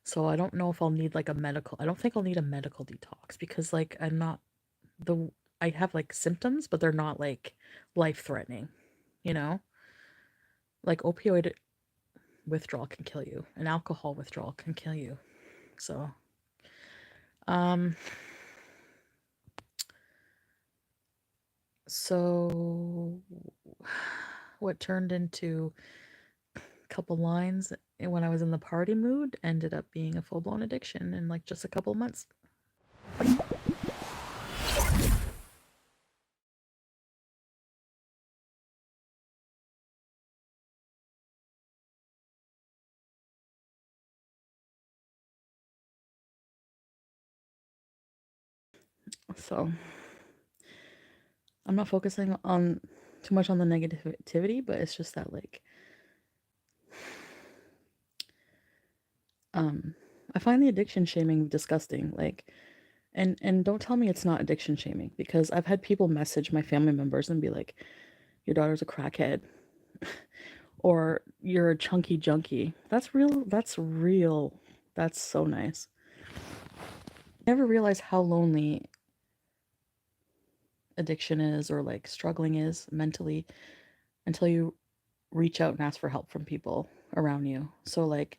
So I don't know if I'll need like a medical. I don't think I'll need a medical detox because like I'm not the I have like symptoms, but they're not like life threatening, you know? Like opioid withdrawal can kill you, and alcohol withdrawal can kill you. So, um so what turned into a couple lines when I was in the party mood ended up being a full-blown addiction in like just a couple months. So I'm not focusing on too much on the negativity, but it's just that like um I find the addiction shaming disgusting. Like and don't tell me it's not addiction shaming because I've had people message my family members and be like, your daughter's a crackhead or you're a chunky junkie. That's real. That's real. That's so nice. Never realize how lonely addiction is or like struggling is mentally until you reach out and ask for help from people around you. So like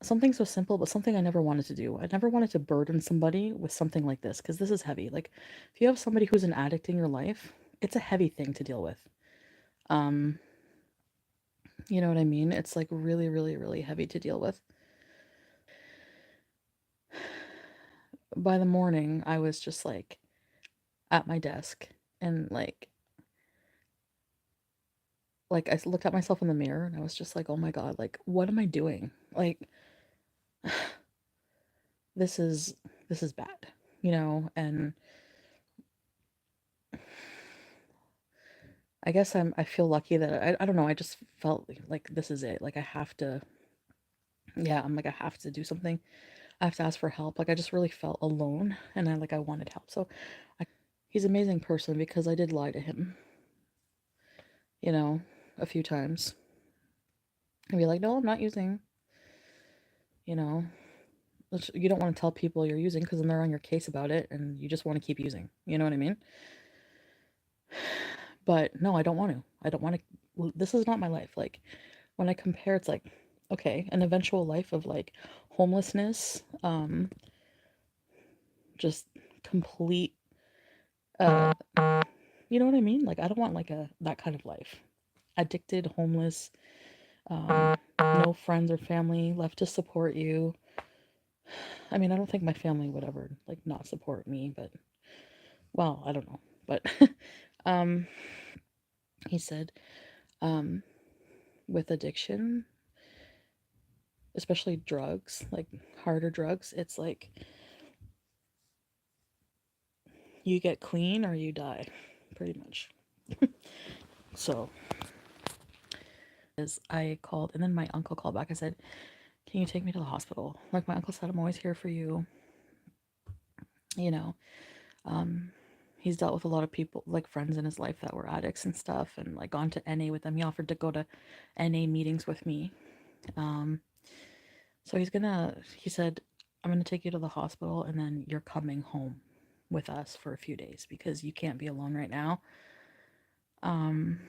something so simple, but something I never wanted to do. I never wanted to burden somebody with something like this because this is heavy. Like if you have somebody who's an addict in your life, it's a heavy thing to deal with. Um, you know what I mean? It's like really, really, really heavy to deal with. By the morning, I was just like at my desk and like I looked at myself in the mirror and I was just like, "Oh my God, like what am I doing?" Like this is this is bad, you know, and I guess I feel lucky that I don't know, I just felt like this is it. Like I have to yeah, I'm like I have to do something. I have to ask for help. Like I just really felt alone and I wanted help. So I he's an amazing person because I did lie to him, you know, a few times. And be like, "No, I'm not using," you know. Which you don't want to tell people you're using because then they're on your case about it and you just want to keep using. You know what I mean? But no, I don't want to. I don't want to. This is not my life. Like when I compare, it's like, okay, an eventual life of like homelessness, just complete, uh, you know what I mean? Like I don't want like a that kind of life. Addicted, homeless, no friends or family left to support you. I mean, I don't think my family would ever like not support me, but well, I don't know. But um he said um with addiction, especially drugs, like harder drugs, it's like you get clean or you die, pretty much. So, as I called, and then my uncle called back. I said, "Can you take me to the hospital?" Like my uncle said, "I'm always here for you." You know, um, he's dealt with a lot of people, like friends in his life that were addicts and stuff, and like gone to NA with them. He offered to go to NA meetings with me. Um, so he said, "I'm gonna take you to the hospital, and then you're coming home with us for a few days because you can't be alone right now." Um,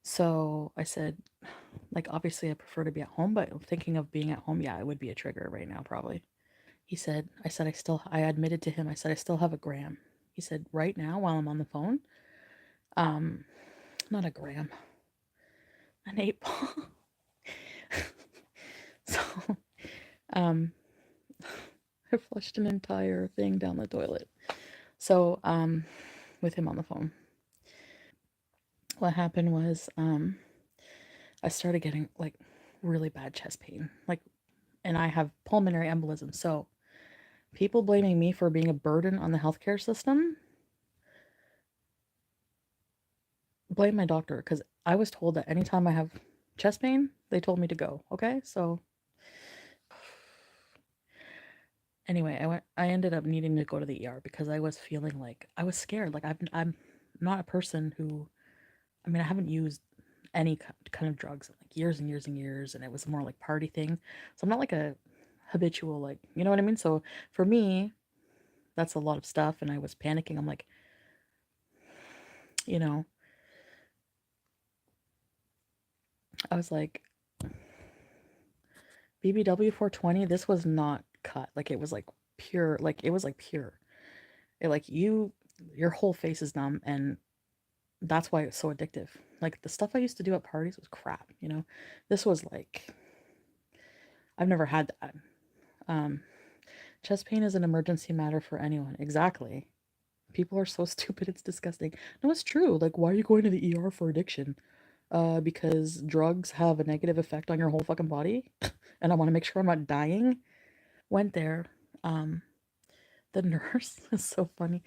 so I said, like, obviously I prefer to be at home, but thinking of being at home, yeah, it would be a trigger right now, probably. I admitted to him, I said, I still have a gram. He said, right now, while I'm on the phone, um, not a gram, an 8 ball. So, um, I flushed an entire thing down the toilet. So, with him on the phone, what happened was, I started getting like really bad chest pain, like, and I have pulmonary embolism. So, people blaming me for being a burden on the healthcare system, blame my doctor because I was told that anytime I have chest pain, they told me to go. Okay, so anyway, I ended up needing to go to the ER because I was feeling like I was scared. Like I'm not a person who, I mean, I haven't used any kind of drugs in like years and years and years, and it was more like party thing. So I'm not like a habitual, like, you know what I mean? So for me, that's a lot of stuff, and I was panicking. I'm like, you know, I was like, BBW 420, this was not cut. Like it was like pure, like it was like pure. It like your whole face is numb, and that's why it's so addictive. Like the stuff I used to do at parties was crap, you know? This was like, I've never had that. Um, Chest pain is an emergency matter for anyone. Exactly. People are so stupid, it's disgusting. No, it's true. Like, why are you going to the ER for addiction? Because drugs have a negative effect on your whole fucking body, and I want to make sure I'm not dying. Went there. Um, the nurse is so funny.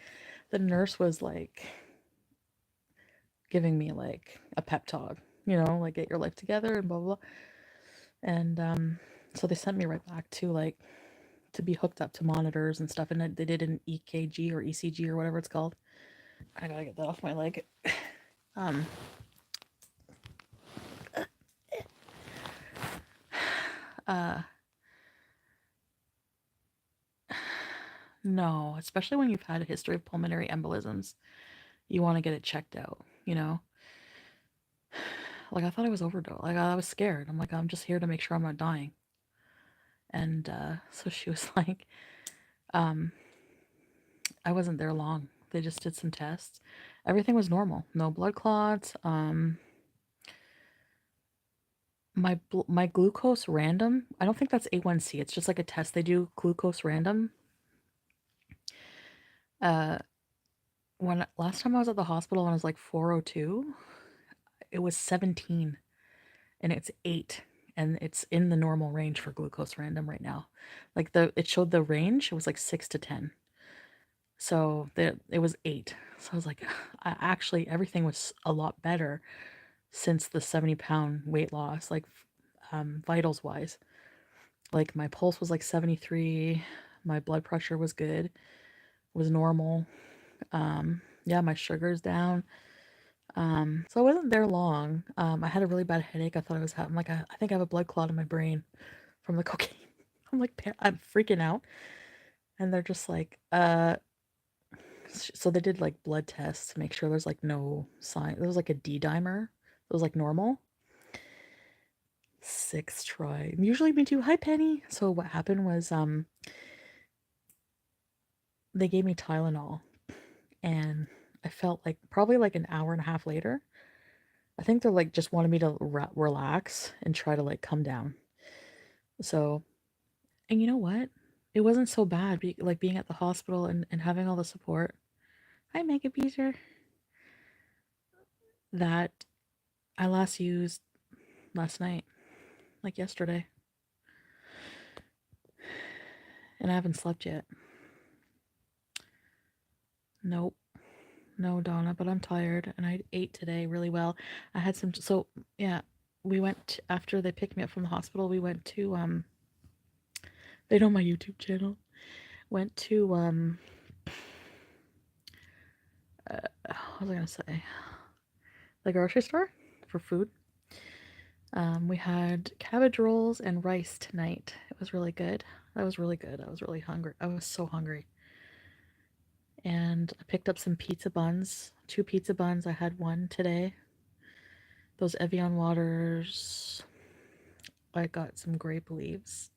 The nurse was like giving me like a pep talk, you know, like get your life together and blah blah. Blah. And so they sent me right back to like to be hooked up to monitors and stuff, and they did an EKG or ECG or whatever it's called. I gotta get that off my leg. Um, uh, no, especially when you've had a history of pulmonary embolisms, you want to get it checked out, you know? Like I thought I was overdosed. Like I was scared. I'm like, I'm just here to make sure I'm not dying. And so she was like, um, I wasn't there long. They just did some tests. Everything was normal. No blood clots. My glucose random. I don't think that's A1C. It's just like a test they do, glucose random. Uh, when last time I was at the hospital when I was like 402, it was 17 and it's 8 and it's in the normal range for glucose random right now. Like it showed the range, it was like 6 to 10. So it was 8. So I was like, actually everything was a lot better since the 70-pound weight loss, like vitals wise. Like my pulse was like 73, my blood pressure was good, was normal. Yeah, my sugar's down. So I wasn't there long. I had a really bad headache. I thought I was having like I think I have a blood clot in my brain from the cocaine. I'm like, I'm freaking out. And they're just like, so they did like blood tests to make sure there's like no sign. There was like a D dimer. It was like normal. 6 try. Usually me too. Hi, Penny. So what happened was, they gave me Tylenol, and I felt like probably like an hour and a half later, I think they're like just wanted me to relax and try to like come down. So, and you know what? It wasn't so bad, like being at the hospital and having all the support. Hi, Mega Beezer. That I last used last night, like yesterday, and I haven't slept yet. Nope. No, Donna, but I'm tired and I ate today really well. I had some, so yeah, we went after they picked me up from the hospital. We went to, they know my YouTube channel. Went to, what was I gonna say? The grocery store for food. We had cabbage rolls and rice tonight. It was really good. That was really good. I was really hungry. I was so hungry. And I picked up some pizza buns, 2 pizza buns. I had one today. Those Evian waters. I got some grape leaves.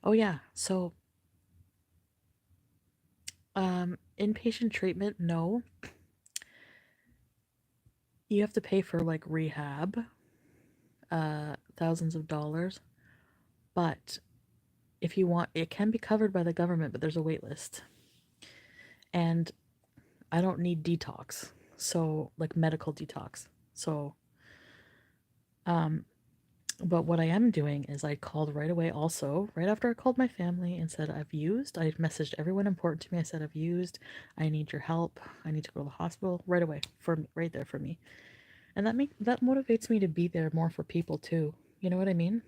Oh yeah, so inpatient treatment, no. You have to pay for like rehab, thousands of dollars. But if you want, it can be covered by the government, but there's a wait list. And I don't need detox, so like medical detox. So, but what I am doing is I called right away also, right after I called my family and said, I've used, I messaged everyone important to me. I said, I've used, I need your help. I need to go to the hospital right away for me, right there for me. And that motivates me to be there more for people too. You know what I mean?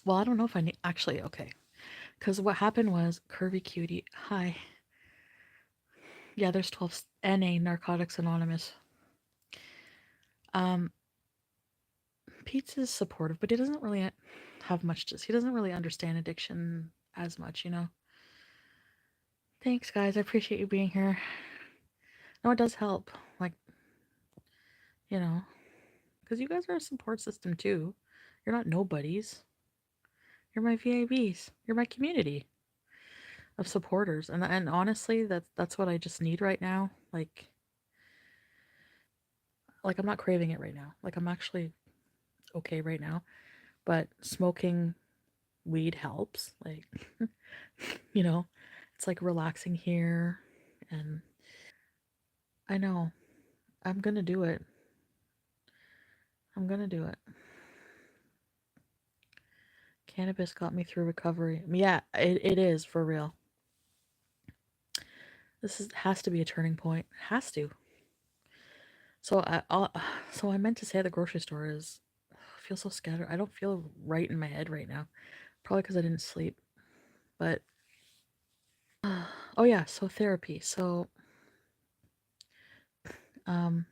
Well, I don't know if I need, actually, okay. Because what happened was, Curvy Cutie, hi. Yeah, there's 12 NA, Narcotics Anonymous. Um, Pete's is supportive, but he doesn't really have much he doesn't really understand addiction as much, you know? Thanks, guys. I appreciate you being here. No, it does help. Like, you know, because you guys are a support system too. You're not nobodies. You're my VIBs. You're my community of supporters. And honestly, that's what I just need right now. Like I'm not craving it right now. Like I'm actually okay right now. But smoking weed helps. Like, you know, it's like relaxing here. And I know I'm gonna do it. I'm gonna do it. Cannabis got me through recovery. Yeah, it is for real. Has to be a turning point. Has to. So so I meant to say at the grocery store is I feel so scattered. I don't feel right in my head right now. Probably because I didn't sleep. But oh yeah, so therapy. So um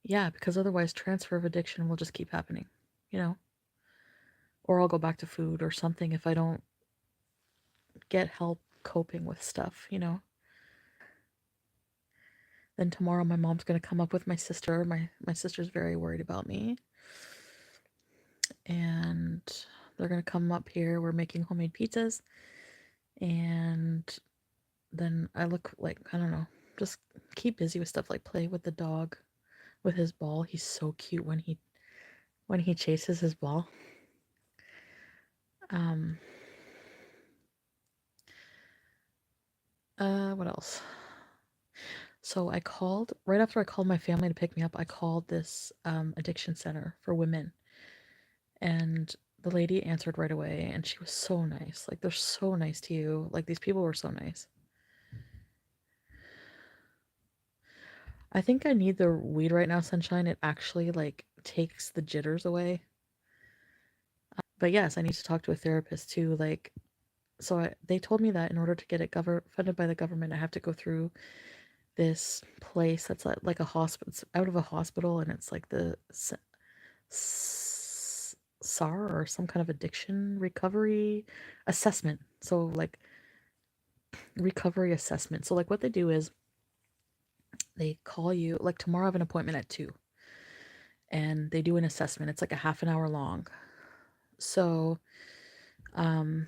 yeah, because otherwise transfer of addiction will just keep happening, you know? Or I'll go back to food or something if I don't get help coping with stuff, you know? Then tomorrow my mom's gonna come up with my sister. My sister's very worried about me. And they're gonna come up here. We're making homemade pizzas. And then I look like I don't know, just keep busy with stuff like play with the dog with his ball. He's so cute when he chases his ball. Um what else? So I called right after I called my family to pick me up, I called this addiction center for women. And the lady answered right away and she was so nice. Like they're so nice to you. Like these people were so nice. I think I need the weed right now, Sunshine. It actually like takes the jitters away. But yes, I need to talk to a therapist too. Like, they told me that in order to get it funded by the government, I have to go through this place that's like a hospital. It's out of a hospital, and it's like the SAR or some kind of addiction recovery assessment. So like recovery assessment. So like what they do is they call you like tomorrow I have an appointment at 2 and they do an assessment. It's like a half an hour long. So um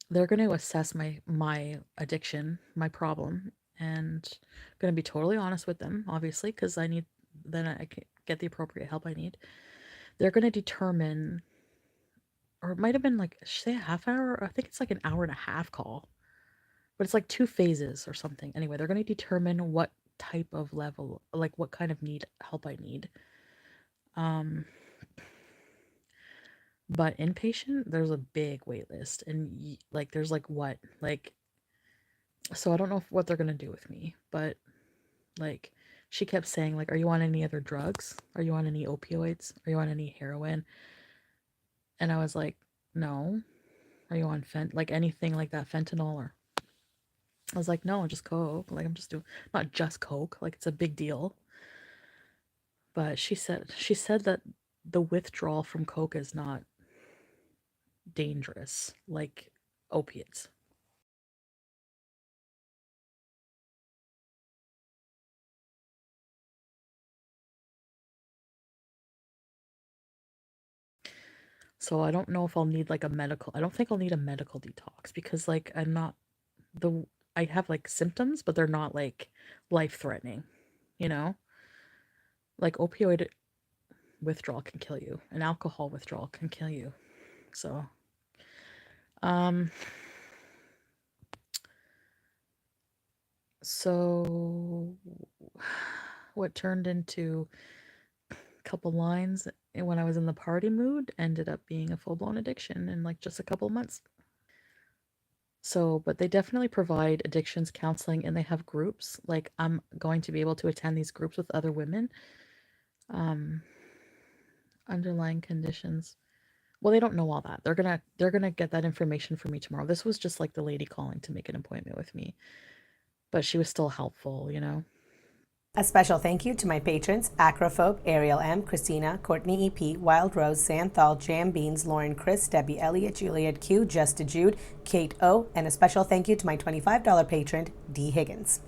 they're going to assess my addiction, my problem, and I'm going to be totally honest with them, obviously, because I can get the appropriate help I need. They're going to determine, or it might have been like, say a half hour. I think it's like an hour and a half call, but it's like 2 phases or something. Anyway, they're going to determine what type of level, like what kind of help I need. Um, but inpatient, there's a big wait list, and like there's like what like so I don't know what they're gonna do with me, but like she kept saying like, "Are you on any other drugs? Are you on any opioids? Are you on any heroin?" And I was like, "No." Are you on like anything like that, fentanyl or? I was like, "No, just coke. Like I'm just doing not just coke. Like it's a big deal." But she said that the withdrawal from coke is not dangerous like opiates. So I don't know if I'll need like a medical. I don't think I'll need a medical detox because like I'm not the I have like symptoms, but they're not like life threatening, you know? Like opioid withdrawal can kill you, and alcohol withdrawal can kill you. So, um so what turned into a couple lines when I was in the party mood ended up being a full-blown addiction in like just a couple months. So, but they definitely provide addictions counseling and they have groups. Like I'm going to be able to attend these groups with other women. Um, Underlying conditions. Well, they don't know all that. They're gonna get that information for me tomorrow. This was just like the lady calling to make an appointment with me, but she was still helpful, you know. A special thank you to my patrons, Acrophobe, Ariel M, Christina, Courtney EP, Wild Rose, Santhal, Jam Beans, Lauren Chris, Debbie Elliott, Juliet Q, Just a Jude, Kate O, and a special thank you to my $25 patron, D. Higgins.